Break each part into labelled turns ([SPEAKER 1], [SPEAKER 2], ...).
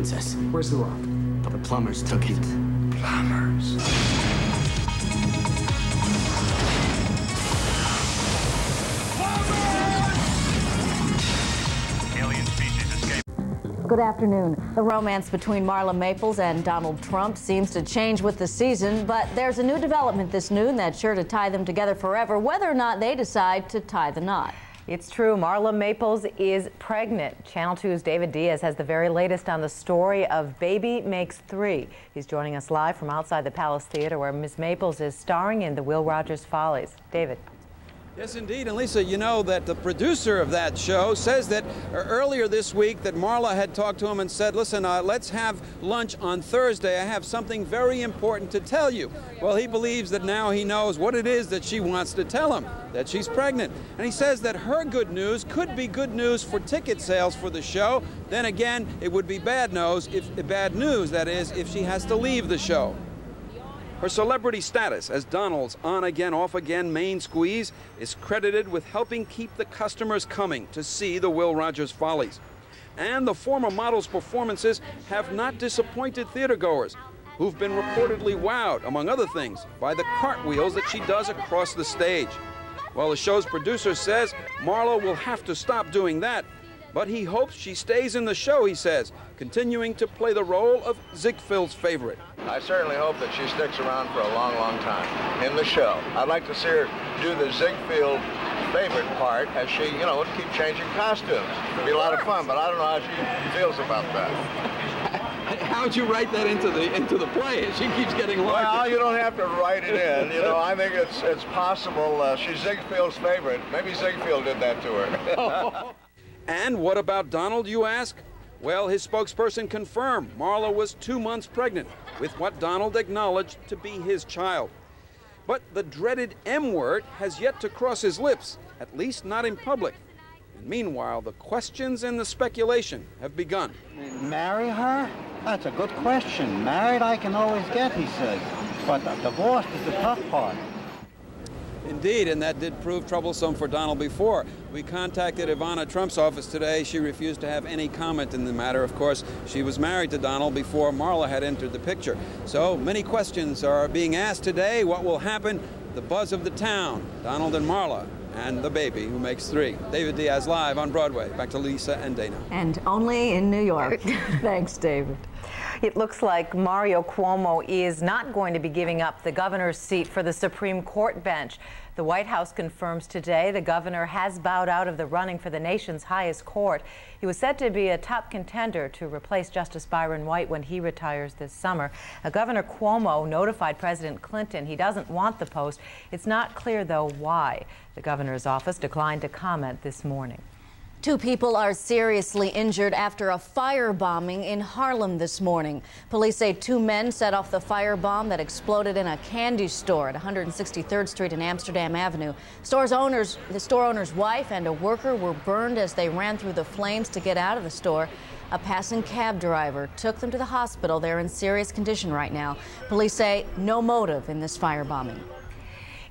[SPEAKER 1] Princess.
[SPEAKER 2] Where's the rock?
[SPEAKER 1] The plumbers took it.
[SPEAKER 2] Plumbers.
[SPEAKER 3] Alien species escape.
[SPEAKER 4] Good afternoon. The romance between Marla Maples and Donald Trump seems to change with the season, but there's a new development this noon that's sure to tie them together forever, whether or not they decide to tie the knot.
[SPEAKER 5] It's true. Marla Maples is pregnant. Channel 2's David Diaz has the very latest on the story of Baby Makes 3. He's joining us live from outside the Palace Theater, where Ms. Maples is starring in the Will Rogers Follies. David.
[SPEAKER 6] Yes, indeed. And Lisa, you know that the producer of that show says that earlier this week that Marla had talked to him and said, listen, let's have lunch on Thursday. I have something very important to tell you. Well, he believes that now he knows what it is that she wants to tell him, that she's pregnant. And he says that her good news could be good news for ticket sales for the show. Then again, it would be bad news, that is, if she has to leave the show. Her celebrity status as Donald's on-again, off-again main squeeze is credited with helping keep the customers coming to see the Will Rogers Follies. And the former model's performances have not disappointed theatergoers, who've been reportedly wowed, among other things, by the cartwheels that she does across the stage. Well, the show's producer says Marla will have to stop doing that, but he hopes she stays in the show, he says, continuing to play the role of Ziegfeld's favorite.
[SPEAKER 7] I certainly hope that she sticks around for a long, long time in the show. I'd like to see her do the Ziegfeld favorite part as she, you know, keep changing costumes. It'd be a lot of fun, but I don't know how she feels about that.
[SPEAKER 6] How'd you write that into the play? She keeps getting larger.
[SPEAKER 7] Well, you don't have to write it in. You know, I think it's possible. She's Ziegfeld's favorite. Maybe Ziegfeld did that to her.
[SPEAKER 6] And what about Donald, you ask? Well, his spokesperson confirmed Marla was 2 months pregnant with what Donald acknowledged to be his child. But the dreaded M word has yet to cross his lips, at least not in public. And meanwhile, the questions and the speculation have begun.
[SPEAKER 8] Marry her? That's a good question. Married I can always get, he says. But divorced is the tough part.
[SPEAKER 6] Indeed, and that did prove troublesome for Donald before. We contacted Ivana Trump's office today. She refused to have any comment in the matter. Of course, she was married to Donald before Marla had entered the picture. So many questions are being asked today. What will happen? The buzz of the town, Donald and Marla, and the baby who makes 3. David Diaz live on Broadway. Back to Lisa and Dana.
[SPEAKER 4] And only in New York. Thanks, David.
[SPEAKER 5] It looks like Mario Cuomo is not going to be giving up the governor's seat for the Supreme Court bench. The White House confirms today the governor has bowed out of the running for the nation's highest court. He was said to be a top contender to replace Justice Byron White when he retires this summer. Governor Cuomo notified President Clinton he doesn't want the post. It's not clear, though, why. The governor's office declined to comment this morning.
[SPEAKER 4] 2 people are seriously injured after a firebombing in Harlem this morning. Police say 2 men set off the firebomb that exploded in a candy store at 163rd Street and Amsterdam Avenue. The store owner's wife and a worker were burned as they ran through the flames to get out of the store. A passing cab driver took them to the hospital. They're in serious condition right now. Police say no motive in this firebombing.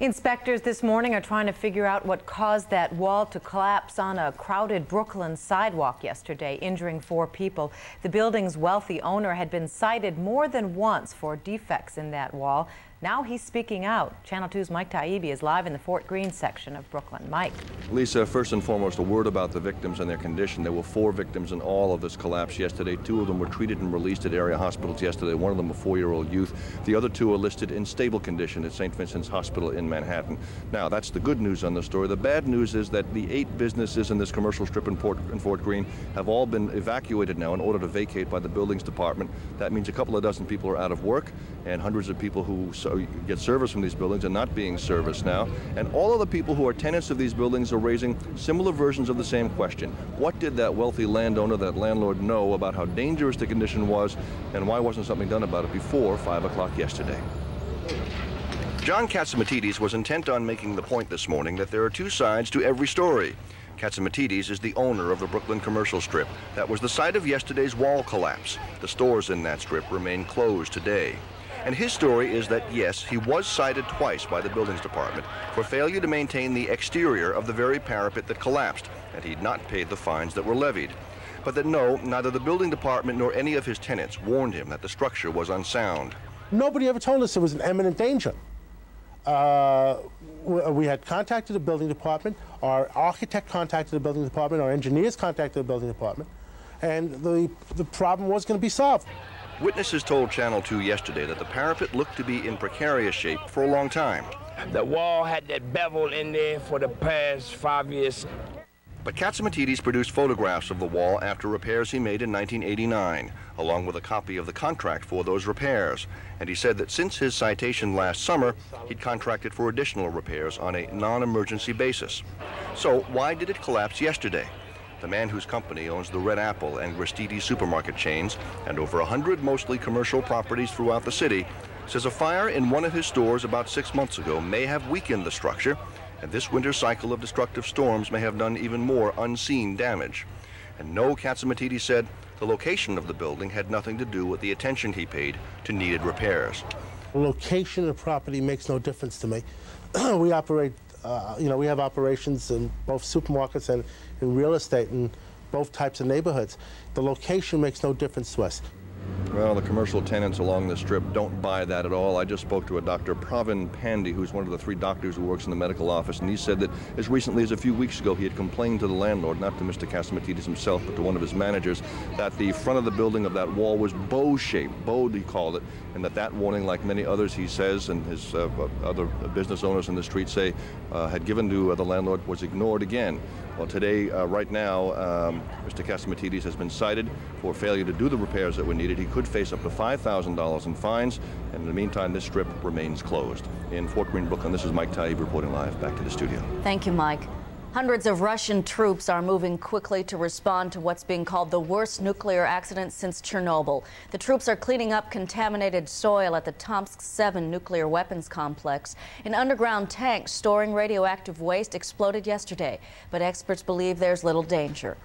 [SPEAKER 5] Inspectors this morning are trying to figure out what caused that wall to collapse on a crowded Brooklyn sidewalk yesterday, injuring 4 people. The building's wealthy owner had been cited more than once for defects in that wall. Now he's speaking out. Channel 2's Mike Taibbi is live in the Fort Greene section of Brooklyn. Mike.
[SPEAKER 9] Lisa, first and foremost, a word about the victims and their condition. There were 4 victims in all of this collapse yesterday. 2 of them were treated and released at area hospitals yesterday. One of them a 4-year-old youth. The other 2 are listed in stable condition at St. Vincent's Hospital in Manhattan. Now, that's the good news on the story. The bad news is that the 8 businesses in this commercial strip in Fort Greene have all been evacuated now in order to vacate by the buildings department. That means a couple of dozen people are out of work, and hundreds of people who get service from these buildings are not being serviced now. And all of the people who are tenants of these buildings are raising similar versions of the same question. What did that wealthy landowner, that landlord, know about how dangerous the condition was, and why wasn't something done about it before 5 o'clock yesterday? John Catsimatidis was intent on making the point this morning that there are 2 sides to every story. Catsimatidis is the owner of the Brooklyn commercial strip. That was the site of yesterday's wall collapse. The stores in that strip remain closed today. And his story is that, yes, he was cited twice by the buildings department for failure to maintain the exterior of the very parapet that collapsed, and he'd not paid the fines that were levied. but that no, neither the building department nor any of his tenants warned him that the structure was unsound.
[SPEAKER 2] Nobody ever told us there was an imminent danger. We had contacted the building department, our architect contacted the building department, our engineers contacted the building department, and the problem was going to be solved.
[SPEAKER 9] Witnesses told Channel 2 yesterday that the parapet looked to be in precarious shape for a long time.
[SPEAKER 10] The wall had that bevel in there for the past 5 years.
[SPEAKER 9] But Katzimatidis produced photographs of the wall after repairs he made in 1989, along with a copy of the contract for those repairs. And he said that since his citation last summer, he'd contracted for additional repairs on a non-emergency basis. So why did it collapse yesterday? The man whose company owns the Red Apple and Gristiti supermarket chains and over 100 mostly commercial properties throughout the city says a fire in one of his stores about 6 months ago may have weakened the structure, and this winter cycle of destructive storms may have done even more unseen damage. And no, Katzimatidis said, the location of the building had nothing to do with the attention he paid to needed repairs.
[SPEAKER 2] The location of the property makes no difference to me. We operate, we have operations in both supermarkets and in real estate in both types of neighborhoods. The location makes no difference to us.
[SPEAKER 9] Well, the commercial tenants along the strip don't buy that at all. I just spoke to a Dr. Pravin Pandey, who's one of the 3 doctors who works in the medical office, and he said that as recently as a few weeks ago, he had complained to the landlord, not to Mr. Katzimatidis himself, but to one of his managers, that the front of the building of that wall was bow-shaped, bowed he called it, and that warning, like many others he says, and his other business owners in the street say, had given to the landlord, was ignored again. Well, today, right now, Mr. Katzimatidis has been cited for failure to do the repairs that were needed. He could face up to $5,000 in fines, and in the meantime, this strip remains closed. In Fort Greene, Brooklyn, this is Mike Taib reporting live. Back to the studio.
[SPEAKER 4] Thank you, Mike. Hundreds of Russian troops are moving quickly to respond to what's being called the worst nuclear accident since Chernobyl. The troops are cleaning up contaminated soil at the Tomsk 7 nuclear weapons complex. An underground tank storing radioactive waste exploded yesterday, but experts believe there's little danger.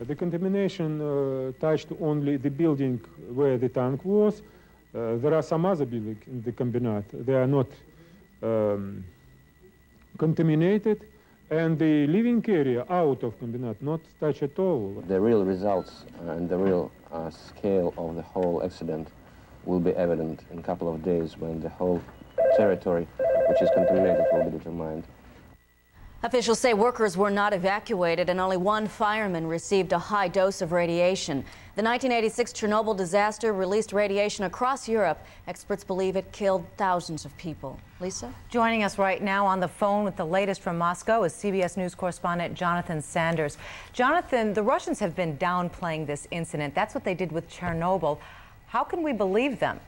[SPEAKER 11] The contamination touched only the building where the tank was. There are some other buildings in the combinat. They are not contaminated. And the living area out of combinat not touched at all.
[SPEAKER 12] The real results and the real scale of the whole accident will be evident in a couple of days when the whole territory which is contaminated will be determined.
[SPEAKER 4] Officials say workers were not evacuated and only 1 fireman received a high dose of radiation. The 1986 Chernobyl disaster released radiation across Europe. Experts believe it killed thousands of people. Lisa?
[SPEAKER 5] Joining us right now on the phone with the latest from Moscow is CBS News correspondent Jonathan Sanders. Jonathan, the Russians have been downplaying this incident. That's what they did with Chernobyl. How can we believe them?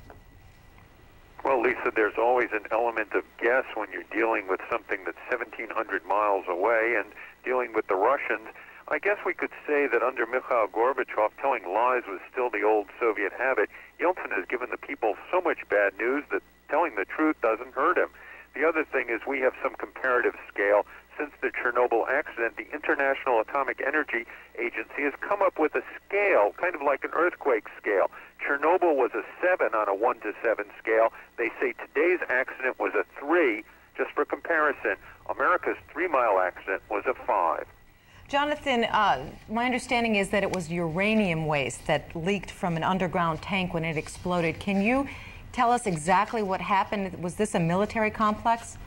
[SPEAKER 3] Well, Lisa, there's always an element of guess when you're dealing with something that's 1,700 miles away and dealing with the Russians. I guess we could say that under Mikhail Gorbachev, telling lies was still the old Soviet habit. Yeltsin has given the people so much bad news that telling the truth doesn't hurt him. The other thing is we have some comparative scale. Since the Chernobyl accident, the International Atomic Energy Agency has come up with a scale, kind of like an earthquake scale. Chernobyl was a 7 on a 1 to 7 scale. They say today's accident was a 3. Just for comparison, America's 3 Mile accident was a 5.
[SPEAKER 5] Jonathan, my understanding is that it was uranium waste that leaked from an underground tank when it exploded. Can you tell us exactly what happened? Was this a military complex?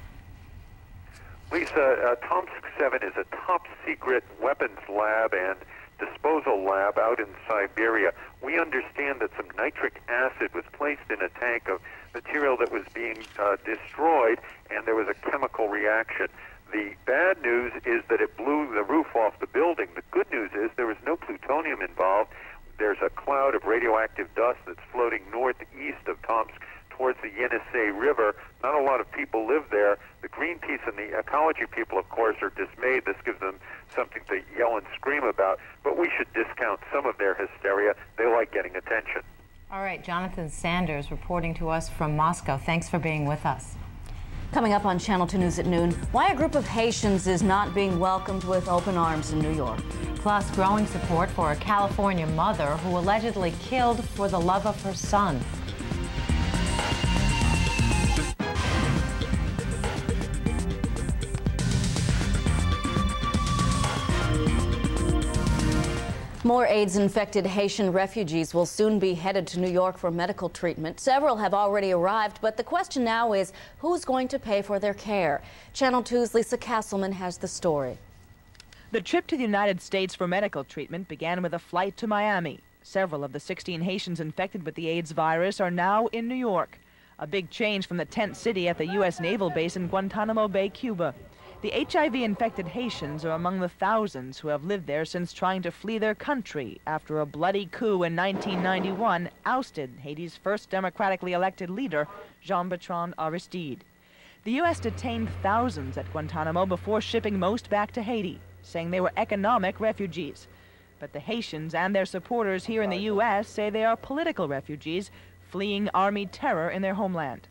[SPEAKER 3] Lisa, Tomsk 7 is a top-secret weapons lab and disposal lab out in Siberia. We understand that some nitric acid was placed in a tank of material that was being destroyed, and there was a chemical reaction. The bad news is that it blew the roof off the building. The good news is there was no plutonium involved. There's a cloud of radioactive dust that's floating northeast of Tomsk towards the Yenisei River. Not a lot of people live there. The Greenpeace and the ecology people, of course, are dismayed. This gives them something to yell and scream about. But we should discount some of their hysteria. They like getting attention.
[SPEAKER 5] All right, Jonathan Sanders reporting to us from Moscow. Thanks for being with us.
[SPEAKER 4] Coming up on Channel 2 News at noon, why a group of Haitians is not being welcomed with open arms in New York.
[SPEAKER 5] Plus, growing support for a California mother who allegedly killed for the love of her son.
[SPEAKER 4] More AIDS-infected Haitian refugees will soon be headed to New York for medical treatment. Several have already arrived, but the question now is who's going to pay for their care? Channel 2's Lisa Castleman has the story.
[SPEAKER 13] The trip to the United States for medical treatment began with a flight to Miami. Several of the 16 Haitians infected with the AIDS virus are now in New York. A big change from the tent city at the U.S. Naval Base in Guantanamo Bay, Cuba. The HIV-infected Haitians are among the thousands who have lived there since trying to flee their country after a bloody coup in 1991 ousted Haiti's first democratically elected leader, Jean-Bertrand Aristide. The U.S. detained thousands at Guantanamo before shipping most back to Haiti, saying they were economic refugees. But the Haitians and their supporters here in the U.S. say they are political refugees fleeing army terror in their homeland.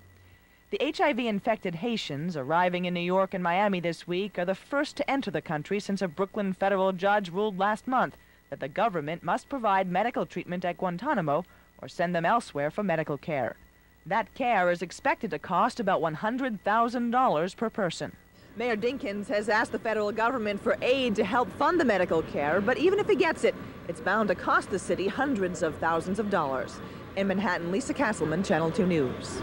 [SPEAKER 13] The HIV-infected Haitians arriving in New York and Miami this week are the first to enter the country since a Brooklyn federal judge ruled last month that the government must provide medical treatment at Guantanamo or send them elsewhere for medical care. That care is expected to cost about $100,000 per person.
[SPEAKER 14] Mayor Dinkins has asked the federal government for aid to help fund the medical care, but even if he gets it, it's bound to cost the city hundreds of thousands of dollars. In Manhattan, Lisa Castleman, Channel 2 News.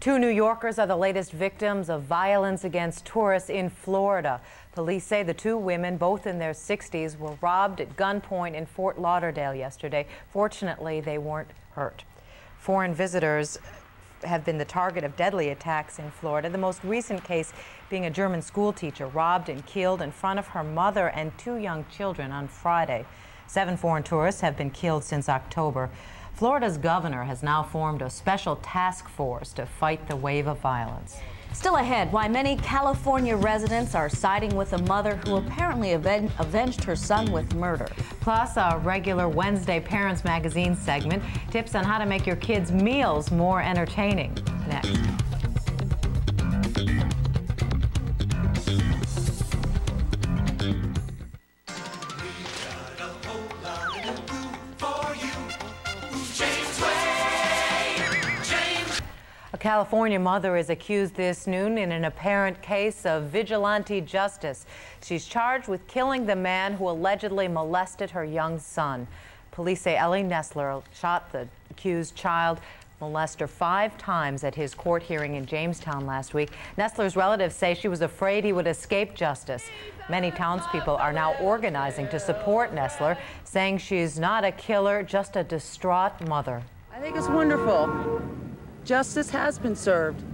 [SPEAKER 5] 2 New Yorkers are the latest victims of violence against tourists in Florida. Police say the 2 women, both in their 60s, were robbed at gunpoint in Fort Lauderdale yesterday. Fortunately, they weren't hurt. Foreign visitors have been the target of deadly attacks in Florida, the most recent case being a German school teacher robbed and killed in front of her mother and 2 young children on Friday. 7 foreign tourists have been killed since October. Florida's governor has now formed a special task force to fight the wave of violence.
[SPEAKER 4] Still ahead, why many California residents are siding with a mother who apparently avenged her son with murder.
[SPEAKER 5] Plus, a regular Wednesday Parents Magazine segment, tips on how to make your kids' meals more entertaining. Next. A California mother is accused this noon in an apparent case of vigilante justice. She's charged with killing the man who allegedly molested her young son. Police say Ellie Nestler shot the accused child molester 5 times at his court hearing in Jamestown last week. Nestler's relatives say she was afraid he would escape justice. Many townspeople are now organizing to support Nestler, saying she's not a killer, just a distraught mother.
[SPEAKER 15] I think it's wonderful. Justice has been served.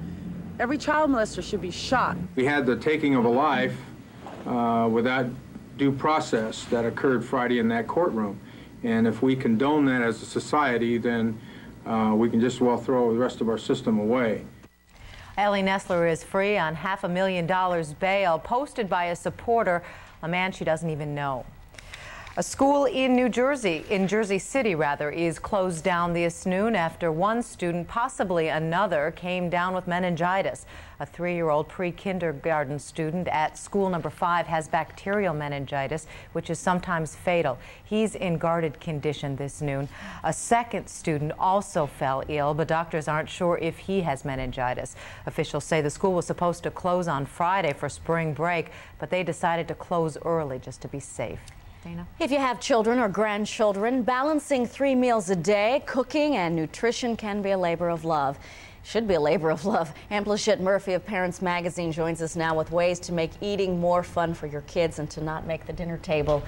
[SPEAKER 15] Every child molester should be shot.
[SPEAKER 16] We had the taking of a life without due process that occurred Friday in that courtroom. And if we condone that as a society, then we can just well throw the rest of our system away.
[SPEAKER 5] Ellie Nestler is free on $500,000 bail posted by a supporter, a man she doesn't even know. A school in Jersey City, is closed down this noon after one student, possibly another, came down with meningitis. A 3-year-old pre-kindergarten student at school number 5 has bacterial meningitis, which is sometimes fatal. He's in guarded condition this noon. A second student also fell ill, but doctors aren't sure if he has meningitis. Officials say the school was supposed to close on Friday for spring break, but they decided to close early just to be safe. Dana?
[SPEAKER 4] If you have children or grandchildren, balancing 3 meals a day, cooking and nutrition can be a labor of love. Should be a labor of love. Amplishette Murphy of Parents Magazine joins us now with ways to make eating more fun for your kids and to not make the dinner table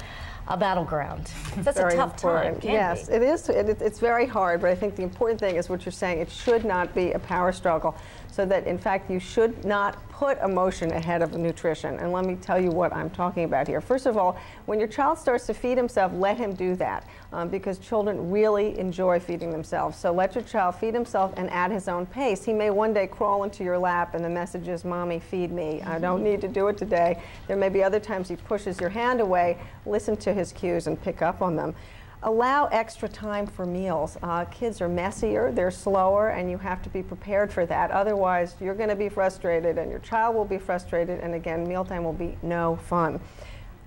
[SPEAKER 4] a battleground. That's a tough time.
[SPEAKER 17] Yes, it is. It's very hard, but I think the important thing is what you're saying. It should not be a power struggle, so that in fact you should not put emotion ahead of nutrition. And let me tell you what I'm talking about here. First of all, when your child starts to feed himself, let him do that, because children really enjoy feeding themselves. So let your child feed himself and at his own pace. He may one day crawl into your lap and the message is, "Mommy, feed me. I don't need to do it today." There may be other times he pushes your hand away. Listen to his cues and pick up on them. Allow extra time for meals. Kids are messier, they're slower, and you have to be prepared for that. Otherwise, you're going to be frustrated, and your child will be frustrated, and again, mealtime will be no fun.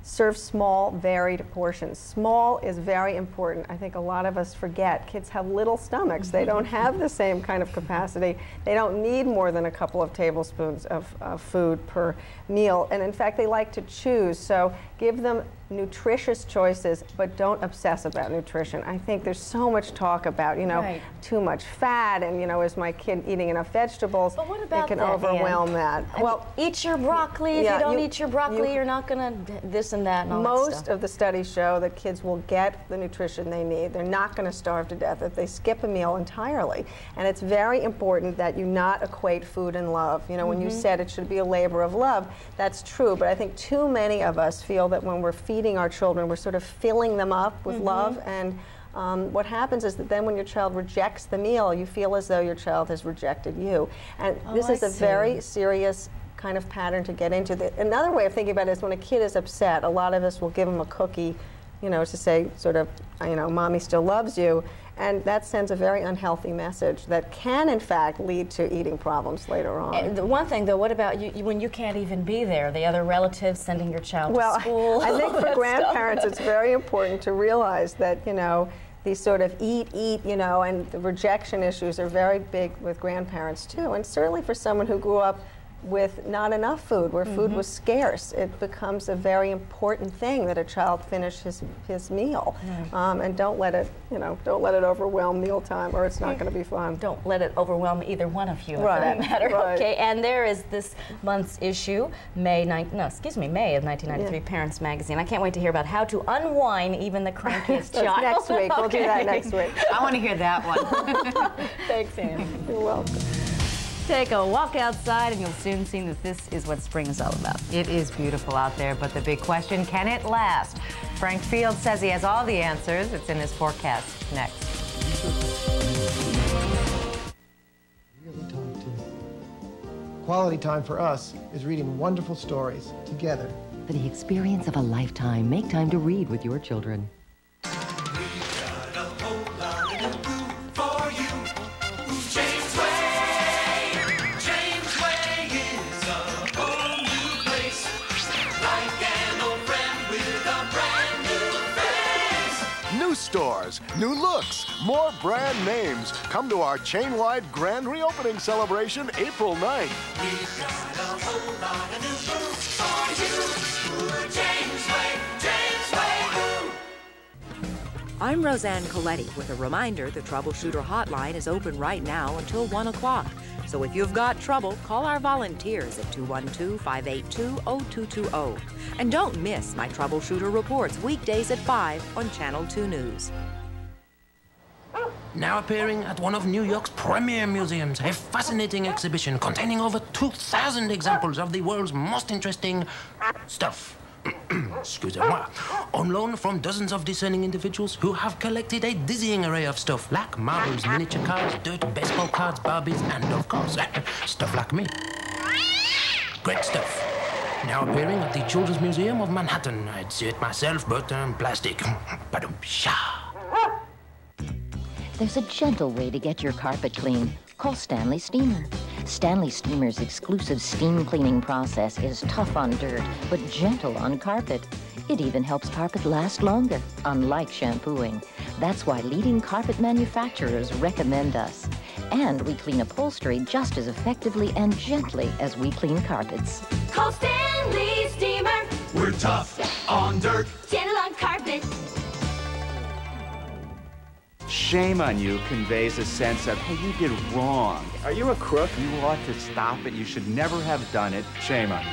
[SPEAKER 17] Serve small, varied portions. Small is very important. I think a lot of us forget. Kids have little stomachs. They don't have the same kind of capacity. They don't need more than a couple of tablespoons of food per meal. And in fact, they like to choose. So give them nutritious choices, but don't obsess about nutrition. I think there's so much talk about, you know, too much fat, and, you know, is my kid eating enough vegetables?
[SPEAKER 4] But what about
[SPEAKER 17] it can
[SPEAKER 4] that,
[SPEAKER 17] overwhelm that.
[SPEAKER 4] Well, eat your broccoli. If you don't eat your broccoli, you're not going to this and that and all that stuff.
[SPEAKER 17] Most of the studies show that kids will get the nutrition they need. They're not going to starve to death if they skip a meal entirely. And it's very important that you not equate food and love. You know, when you said it should be a labor of love, that's true, but I think too many of us feel that when we're feeding our children, we're sort of filling them up with love, and what happens is that then when your child rejects the meal, you feel as though your child has rejected you. And this is a very serious kind of pattern to get into. Another way of thinking about it is when a kid is upset, a lot of us will give them a cookie, you know, to say sort of, you know, mommy still loves you. And that sends a very unhealthy message that can, in fact, lead to eating problems later on.
[SPEAKER 4] And the one thing, though, what about when you can't even be there? The other relatives sending your child to school?
[SPEAKER 17] I think for grandparents, it's very important to realize that, you know, these sort of eat, you know, and the rejection issues are very big with grandparents, too. And certainly for someone who grew up with not enough food, where food was scarce, it becomes a very important thing that a child finish his meal, and don't let it, you know, don't let it overwhelm mealtime, or it's not going to be fun.
[SPEAKER 4] Don't let it overwhelm either one of you, for that matter. Okay, and there is this month's issue, May of 1993, Parents Magazine. I can't wait to hear about how to unwind even the crankiest child.
[SPEAKER 17] Next week, we'll do that next week.
[SPEAKER 5] I want to hear that one.
[SPEAKER 4] Thanks, Annie.
[SPEAKER 17] You're welcome.
[SPEAKER 4] Take a walk outside and you'll soon see that this is what spring is all about.
[SPEAKER 5] It is beautiful out there, but the big question, can it last? Frank Field says he has all the answers. It's in his forecast next.
[SPEAKER 18] Quality time for us is reading wonderful stories together.
[SPEAKER 19] For the experience of a lifetime, make time to read with your children.
[SPEAKER 20] Stores, new looks, more brand names. Come to our chain-wide grand reopening celebration April 9th.
[SPEAKER 21] We've got a whole lot of new moves for you. Jamesway.
[SPEAKER 22] I'm Roseanne Coletti with a reminder the Troubleshooter Hotline is open right now until 1 o'clock. So if you've got trouble, call our volunteers at 212-582-0220. And don't miss my Troubleshooter Reports weekdays at 5 on Channel 2 News.
[SPEAKER 23] Now appearing at one of New York's premier museums, a fascinating exhibition containing over 2,000 examples of the world's most interesting stuff. Excusez-moi. On loan from dozens of discerning individuals who have collected a dizzying array of stuff like marbles, miniature cars, dirt, baseball cards, Barbies, and of course, stuff like me. Great stuff. Now appearing at the Children's Museum of Manhattan. I'd see it myself, but plastic. Ba-dum-sha.
[SPEAKER 19] There's a gentle way to get your carpet clean. Call Stanley Steamer. Stanley Steamer's exclusive steam cleaning process is tough on dirt, but gentle on carpet. It even helps carpet last longer, unlike shampooing. That's why leading carpet manufacturers recommend us. And we clean upholstery just as effectively and gently as we clean carpets.
[SPEAKER 21] Call Stanley Steamer. We're tough on dirt, gentle on carpet.
[SPEAKER 24] Shame on you conveys a sense of, hey, you did wrong. Are you a crook? You ought to stop it. You should never have done it. Shame on you.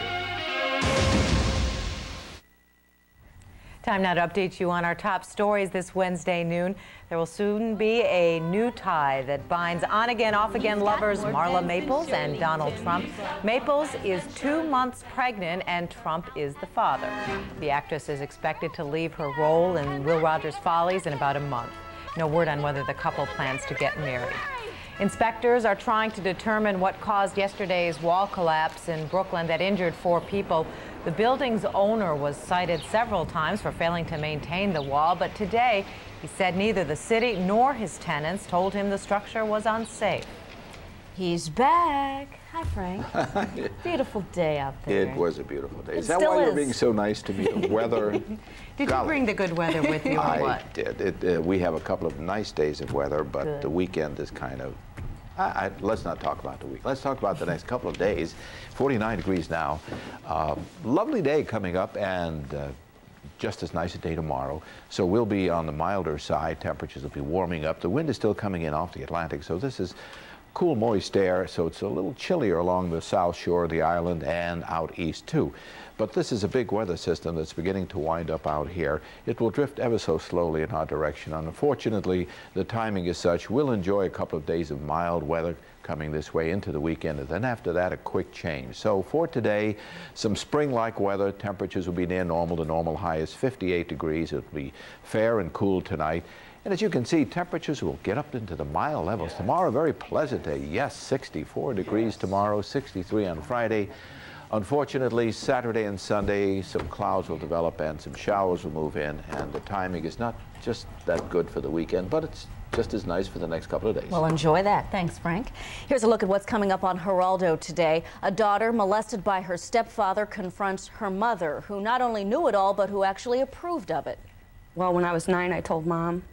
[SPEAKER 5] Time now to update you on our top stories this Wednesday noon. There will soon be a new tie that binds on-again, off-again lovers Marla Maples and Donald Trump. Maples is 2 months pregnant and Trump is the father. The actress is expected to leave her role in Will Rogers' Follies in about a month. No word on whether the couple plans to get married. Inspectors are trying to determine what caused yesterday's wall collapse in Brooklyn that injured 4 people. The building's owner was cited several times for failing to maintain the wall, but today he said neither the city nor his tenants told him the structure was unsafe.
[SPEAKER 4] He's back. Hi, Frank. Beautiful day out there.
[SPEAKER 25] It was a beautiful day.
[SPEAKER 4] It
[SPEAKER 25] Is that
[SPEAKER 4] still
[SPEAKER 25] why you're
[SPEAKER 4] is.
[SPEAKER 25] being so nice to me? The weather.
[SPEAKER 5] Did you bring the good weather with you, or
[SPEAKER 25] I
[SPEAKER 5] what?
[SPEAKER 25] did. We have a couple of nice days of weather, but
[SPEAKER 5] Good.
[SPEAKER 25] the weekend is kind of... let's not talk about the week. Let's talk about the next couple of days. 49 degrees now. Lovely day coming up, and just as nice a day tomorrow. So we'll be on the milder side. Temperatures will be warming up. The wind is still coming in off the Atlantic, so this is cool, moist air, so it's a little chillier along the south shore of the island and out east too. But this is a big weather system that's beginning to wind up out here. It will drift ever so slowly in our direction. Unfortunately, the timing is such, we'll enjoy a couple of days of mild weather coming this way into the weekend, and then after that, a quick change. So for today, some spring-like weather. Temperatures will be near normal. The normal high is 58 degrees. It'll be fair and cool tonight. And as you can see, temperatures will get up into the mild levels. Tomorrow, a very pleasant day. Yes, 64 degrees tomorrow, 63 on Friday. Unfortunately, Saturday and Sunday, some clouds will develop and some showers will move in, and the timing is not just that good for the weekend, but it's just as nice for the next couple of days.
[SPEAKER 4] Well, enjoy that. Thanks, Frank. Here's a look at what's coming up on Geraldo today. A daughter molested by her stepfather confronts her mother, who not only knew it all, but who actually approved of it.
[SPEAKER 1] Well, when I was 9, I told Mom,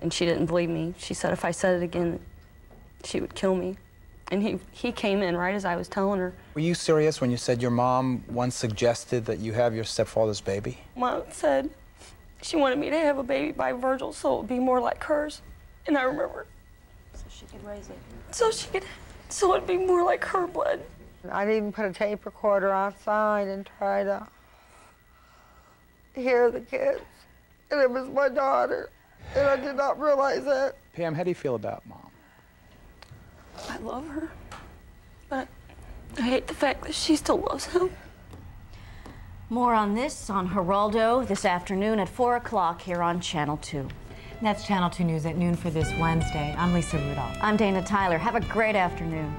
[SPEAKER 1] and she didn't believe me. She said if I said it again, she would kill me. And he came in right as I was telling her.
[SPEAKER 6] Were you serious when you said your mom once suggested that you have your stepfather's baby?
[SPEAKER 1] Mom said she wanted me to have a baby by Virgil so it would be more like hers. And I remember. So she could raise it. So it'd be more like her blood.
[SPEAKER 7] I'd even put a tape recorder outside and try to hear the kids. And it was my daughter. And I did not realize that.
[SPEAKER 6] Pam, how do you feel about Mom?
[SPEAKER 1] I love her, but I hate the fact that she still loves him.
[SPEAKER 4] More on this on Geraldo this afternoon at 4 o'clock here on Channel 2.
[SPEAKER 5] That's Channel 2 News at noon for this Wednesday. I'm Lisa Rudolph.
[SPEAKER 4] I'm Dana Tyler. Have a great afternoon.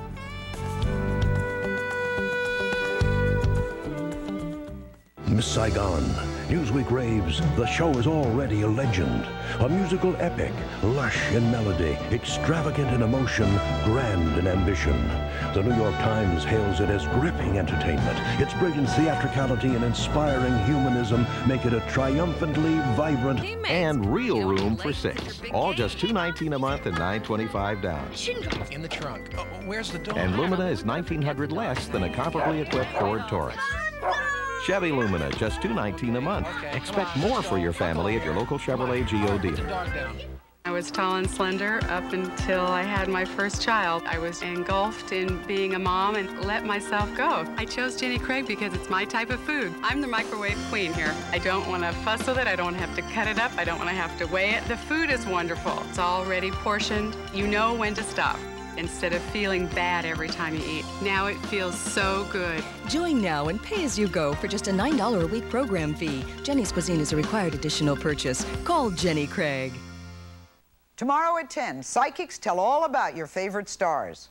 [SPEAKER 8] Miss Saigon, Newsweek raves, the show is already a legend. A musical epic, lush in melody, extravagant in emotion, grand in ambition. The New York Times hails it as gripping entertainment. Its brilliant theatricality and inspiring humanism make it a triumphantly vibrant
[SPEAKER 10] and real room for 6. All just $219 a month and $925 down.
[SPEAKER 26] In the trunk. Oh, where's the door?
[SPEAKER 10] And Lumina is $1,900 less than a comparably equipped Ford Taurus. Chevy Lumina, just $219 a month. Expect more for your family at your local Chevrolet GO dealer.
[SPEAKER 27] I was tall and slender up until I had my first child. I was engulfed in being a mom and let myself go. I chose Jenny Craig because it's my type of food. I'm the microwave queen here. I don't want to fuss with it. I don't have to cut it up. I don't want to have to weigh it. The food is wonderful. It's already portioned. You know when to stop, instead of feeling bad every time you eat. Now it feels so good.
[SPEAKER 28] Join now and pay as you go for just a $9 a week program fee. Jenny's Cuisine is a required additional purchase. Call Jenny Craig.
[SPEAKER 29] Tomorrow at 10, psychics tell all about your favorite stars.